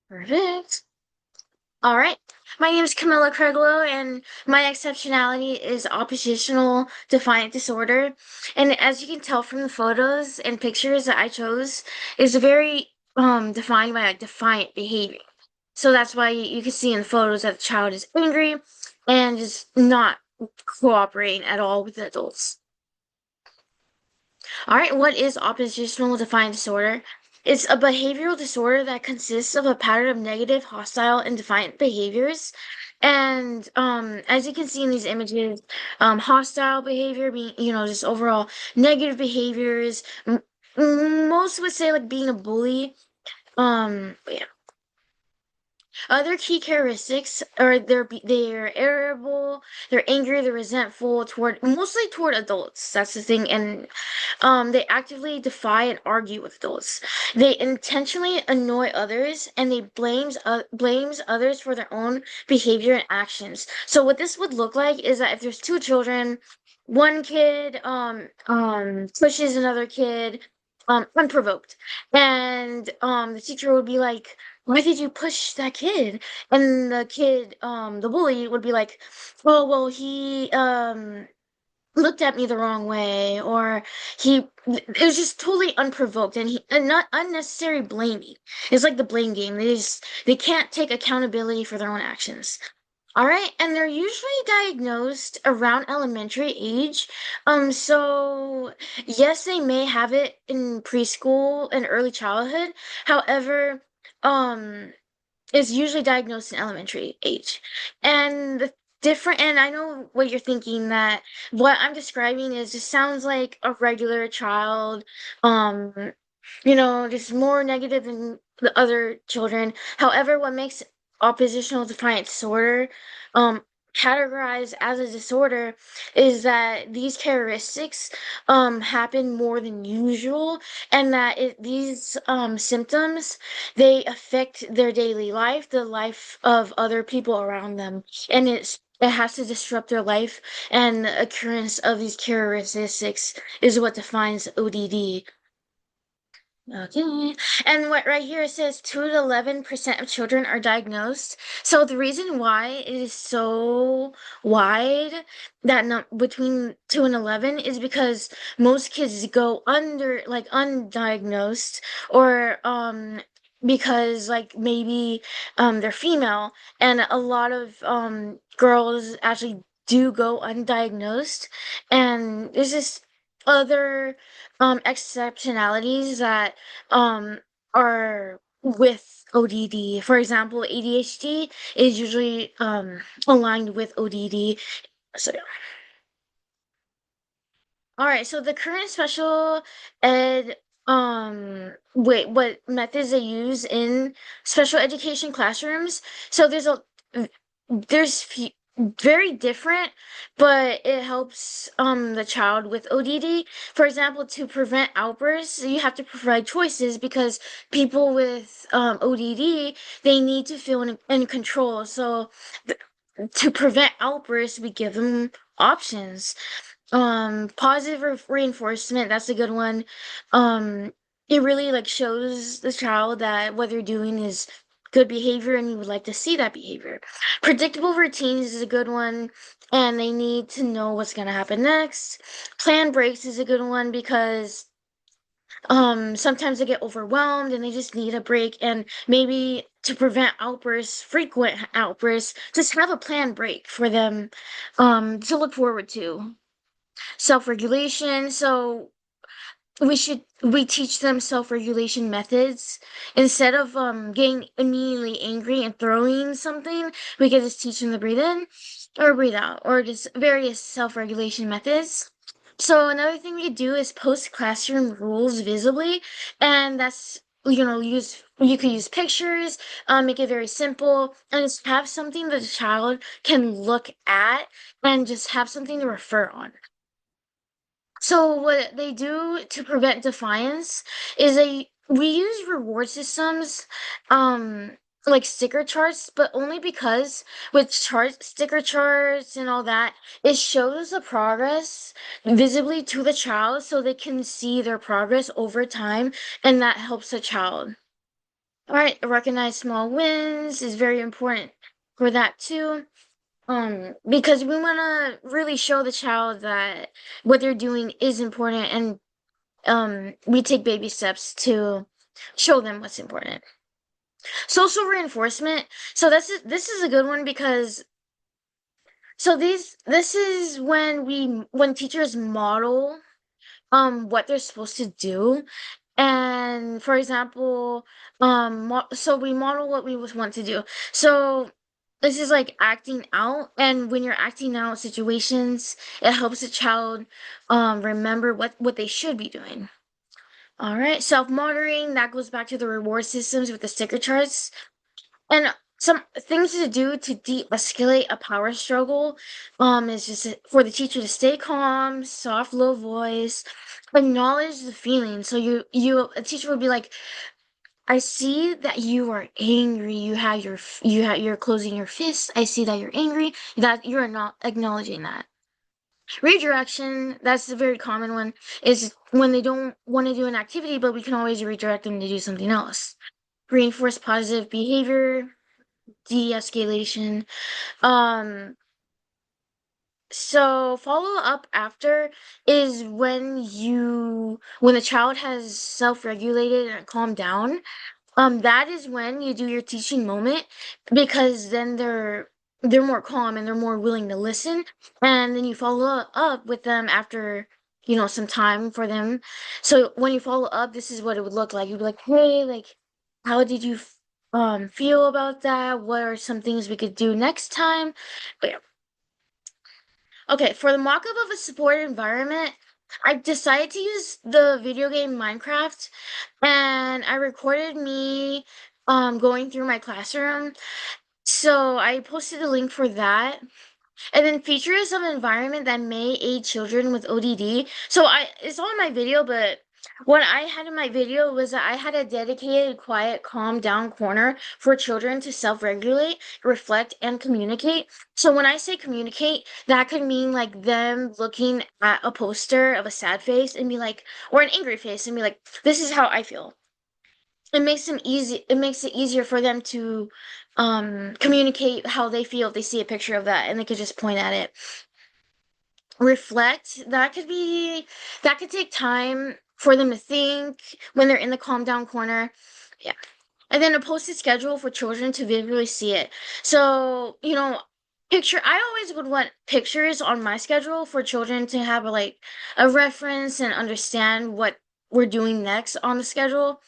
Perfect. All right. My name is Camilla Craiglow, and my exceptionality is oppositional defiant disorder. And as you can tell from the photos and pictures that I chose, is very defined by a defiant behavior. So that's why you can see in the photos that the child is angry and is not cooperating at all with the adults. All right, what is oppositional defiant disorder? It's a behavioral disorder that consists of a pattern of negative, hostile, and defiant behaviors. And as you can see in these images, hostile behavior being, just overall negative behaviors. Most would say like being a bully. Yeah. Other key characteristics are they're irritable, they're angry, they're resentful toward mostly toward adults. That's the thing, and they actively defy and argue with adults. They intentionally annoy others, and they blames others for their own behavior and actions. So what this would look like is that if there's two children, one kid pushes another kid unprovoked, and the teacher would be like, why did you push that kid? And the kid, the bully would be like, oh, well, he, looked at me the wrong way, or it was just totally unprovoked and not unnecessary blaming. It's like the blame game. They can't take accountability for their own actions. All right, and they're usually diagnosed around elementary age. So yes, they may have it in preschool and early childhood. However, um, it's usually diagnosed in elementary age. And and I know what you're thinking, that what I'm describing is just sounds like a regular child, um, just more negative than the other children. However, what makes oppositional defiant disorder um categorized as a disorder is that these characteristics happen more than usual, and that these symptoms, they affect their daily life, the life of other people around them, and it has to disrupt their life, and the occurrence of these characteristics is what defines ODD. Okay. And what right here it says 2 to 11% of children are diagnosed. So the reason why it is so wide, that between 2 and 11, is because most kids go under, like, undiagnosed, or because like maybe they're female, and a lot of girls actually do go undiagnosed, and there's this other exceptionalities that um are with ODD. For example, ADHD is usually aligned with ODD. So yeah. All right, so the current special ed, wait, what methods they use in special education classrooms. So there's very different, but it helps the child with ODD. For example, to prevent outbursts, you have to provide choices, because people with ODD, they need to feel in control. So th to prevent outbursts, we give them options. Positive reinforcement, that's a good one. Um, it really like shows the child that what they're doing is good behavior, and you would like to see that behavior. Predictable routines is a good one, and they need to know what's gonna happen next. Plan breaks is a good one, because sometimes they get overwhelmed and they just need a break, and maybe to prevent outbursts, frequent outbursts, just have a planned break for them to look forward to. Self-regulation. So we teach them self-regulation methods. Instead of getting immediately angry and throwing something, we can just teach them to breathe in or breathe out, or just various self-regulation methods. So another thing we could do is post classroom rules visibly, and that's, you could use pictures, make it very simple, and just have something that the child can look at, and just have something to refer on. So what they do to prevent defiance is we use reward systems, like sticker charts, but only because with sticker charts and all that, it shows the progress visibly to the child, so they can see their progress over time, and that helps the child. All right, recognize small wins is very important for that too. Because we want to really show the child that what they're doing is important, and we take baby steps to show them what's important. Social reinforcement. So this is a good one because this is when when teachers model what they're supposed to do. And for example, so we model what we would want to do. So this is like acting out, and when you're acting out situations, it helps the child remember what they should be doing. All right, self-monitoring, that goes back to the reward systems with the sticker charts. And some things to do to de-escalate a power struggle is just for the teacher to stay calm, soft, low voice, acknowledge the feeling. So a teacher would be like, I see that you are angry. You're closing your fist. I see that you're angry. That you're not acknowledging that. Redirection, that's a very common one, is when they don't want to do an activity, but we can always redirect them to do something else. Reinforce positive behavior, de-escalation. Um, so follow up after is when the child has self-regulated and calmed down. That is when you do your teaching moment because then they're more calm and they're more willing to listen. And then you follow up with them after, some time for them. So when you follow up, this is what it would look like. You'd be like, hey, like, how did you feel about that? What are some things we could do next time? But yeah. Okay, for the mock-up of a supported environment, I decided to use the video game Minecraft, and I recorded me going through my classroom. So I posted a link for that. And then features of environment that may aid children with ODD. So it's all in my video, but what I had in my video was that I had a dedicated, quiet, calm down corner for children to self-regulate, reflect, and communicate. So when I say communicate, that could mean like them looking at a poster of a sad face and be like, or an angry face and be like, this is how I feel. It makes it easier for them to communicate how they feel if they see a picture of that and they could just point at it. Reflect, that could take time for them to think when they're in the calm down corner. Yeah. And then a posted schedule for children to visually see it. So, I always would want pictures on my schedule for children to have like a reference and understand what we're doing next on the schedule.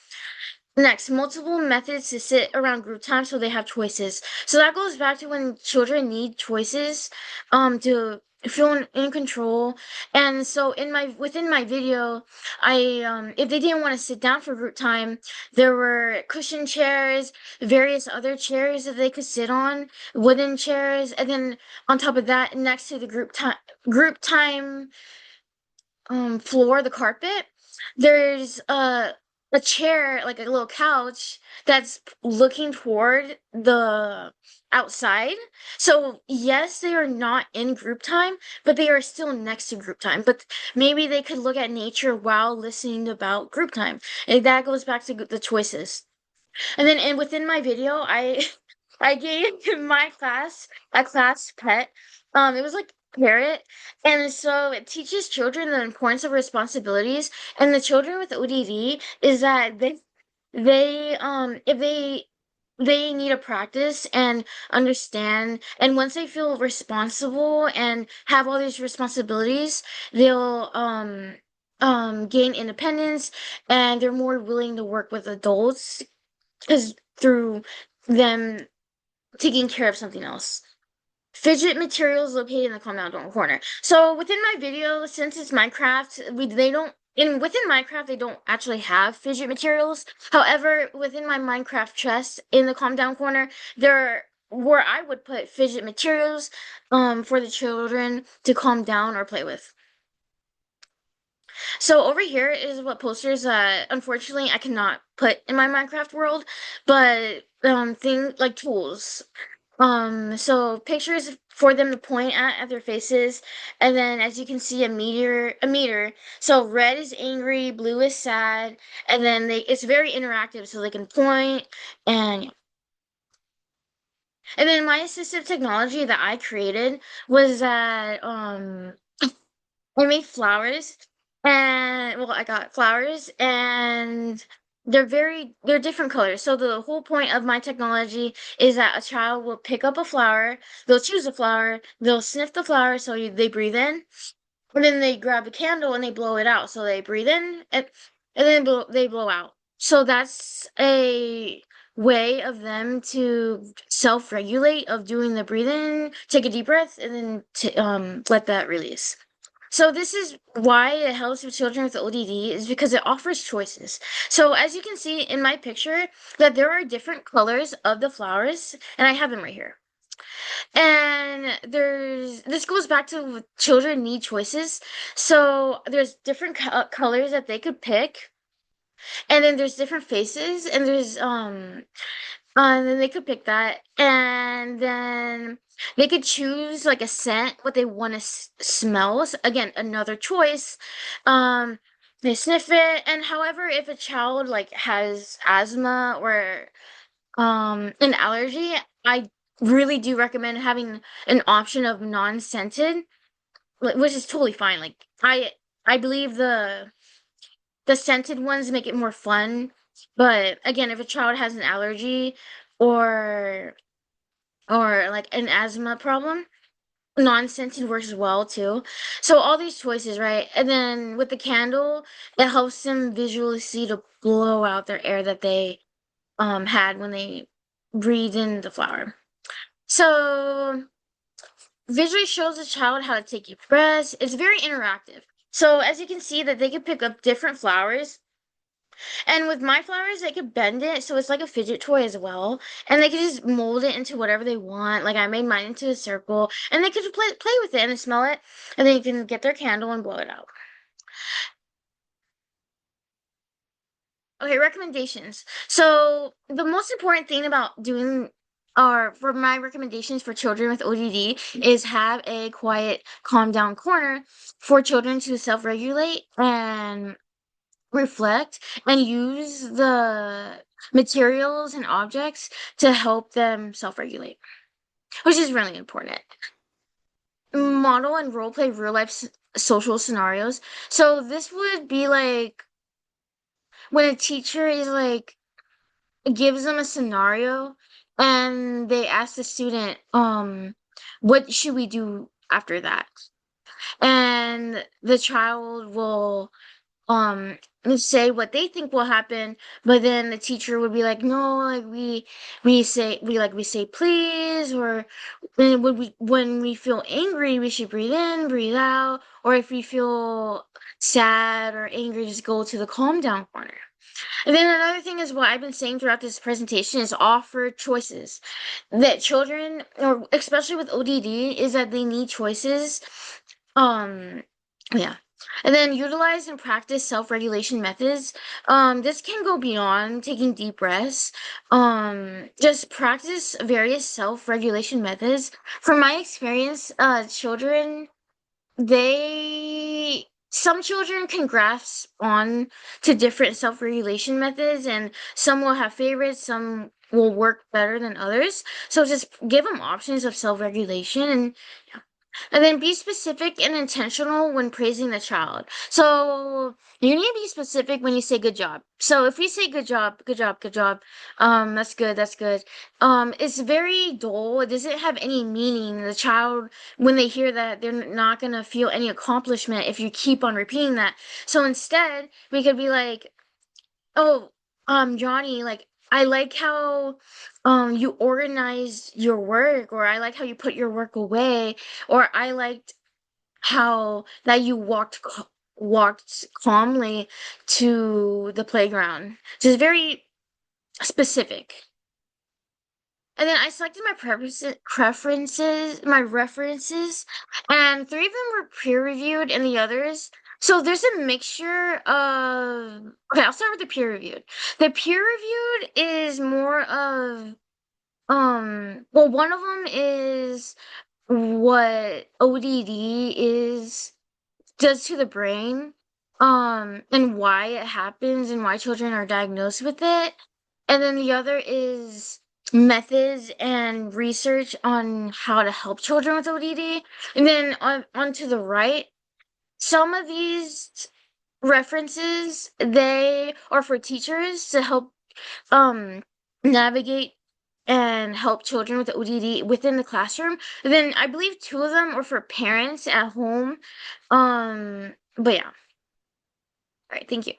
Next, multiple methods to sit around group time so they have choices. So that goes back to when children need choices to feel in control. And so within my video, I if they didn't want to sit down for group time, there were cushion chairs, various other chairs that they could sit on, wooden chairs, and then on top of that, next to the group time floor, the carpet, there's a chair, like a little couch that's looking toward the outside. So yes, they are not in group time, but they are still next to group time. But maybe they could look at nature while listening about group time. And that goes back to the choices. And within my video, I I gave my class a class pet. It was like a parrot, and so it teaches children the importance of responsibilities. And the children with ODD is that if they need to practice and understand, and once they feel responsible and have all these responsibilities, they'll gain independence and they're more willing to work with adults because through them taking care of something else. Fidget materials located in the calm down dorm corner. So within my video, since it's Minecraft, within Minecraft they don't actually have fidget materials. However, within my Minecraft chest in the calm down corner, there where I would put fidget materials for the children to calm down or play with. So over here is what posters unfortunately I cannot put in my Minecraft world, but thing like tools. So pictures for them to point at their faces, and then as you can see, a meter. So red is angry, blue is sad, and then it's very interactive, so they can point and and then my assistive technology that I created was that I made flowers and well, I got flowers and they're different colors. So the whole point of my technology is that a child will pick up a flower, they'll choose a flower, they'll sniff the flower so they breathe in, and then they grab a candle and they blow it out. So they breathe in and then they blow out. So that's a way of them to self-regulate of doing the breathing, take a deep breath, and then let that release. So this is why it helps with children with ODD is because it offers choices. So as you can see in my picture, that there are different colors of the flowers, and I have them right here. And this goes back to children need choices. So there's different colors that they could pick, and then there's different faces, and and then they could pick that, and then they could choose like a scent, what they want to smell. So, again, another choice. They sniff it, and however, if a child like has asthma or an allergy, I really do recommend having an option of non-scented, which is totally fine. Like I believe the scented ones make it more fun, but again, if a child has an allergy or like an asthma problem, non-scented works well too. So all these choices, right? And then with the candle, it helps them visually see to blow out their air that they had when they breathed in the flower. So visually shows the child how to take deep breaths. It's very interactive. So as you can see that they can pick up different flowers. And with my flowers, they could bend it so it's like a fidget toy as well. And they could just mold it into whatever they want. Like I made mine into a circle. And they could just play with it and smell it. And then you can get their candle and blow it out. Okay, recommendations. So the most important thing about doing or for my recommendations for children with ODD is have a quiet, calm down corner for children to self-regulate and reflect and use the materials and objects to help them self-regulate, which is really important. Model and role play real life social scenarios. So this would be like when a teacher is like gives them a scenario and they ask the student, what should we do after that? And the child will say what they think will happen, but then the teacher would be like, no, like we say please, or then when we feel angry we should breathe in, breathe out, or if we feel sad or angry, just go to the calm down corner. And then another thing is what I've been saying throughout this presentation is offer choices. That children, or especially with ODD, is that they need choices. Um, yeah. And then utilize and practice self-regulation methods. This can go beyond taking deep breaths. Just practice various self-regulation methods. From my experience, children some children can grasp on to different self-regulation methods, and some will have favorites, some will work better than others. So just give them options of self-regulation, and yeah. And then be specific and intentional when praising the child. So you need to be specific when you say good job. So if we say good job, good job, good job, that's good, that's good. It's very dull. It doesn't have any meaning. The child, when they hear that, they're not gonna feel any accomplishment if you keep on repeating that. So instead, we could be like, oh, Johnny, like I like how you organized your work, or I like how you put your work away, or I liked how that you walked calmly to the playground. Just very specific. And then I selected my my references, and three of them were peer reviewed, and the others. So there's a mixture of. Okay, I'll start with the peer reviewed. The peer reviewed is more of Well, one of them is what ODD is does to the brain, and why it happens and why children are diagnosed with it. And then the other is methods and research on how to help children with ODD. And then on to the right, some of these references, they are for teachers to help um navigate and help children with ODD within the classroom. And then I believe two of them are for parents at home. But yeah. All right, thank you.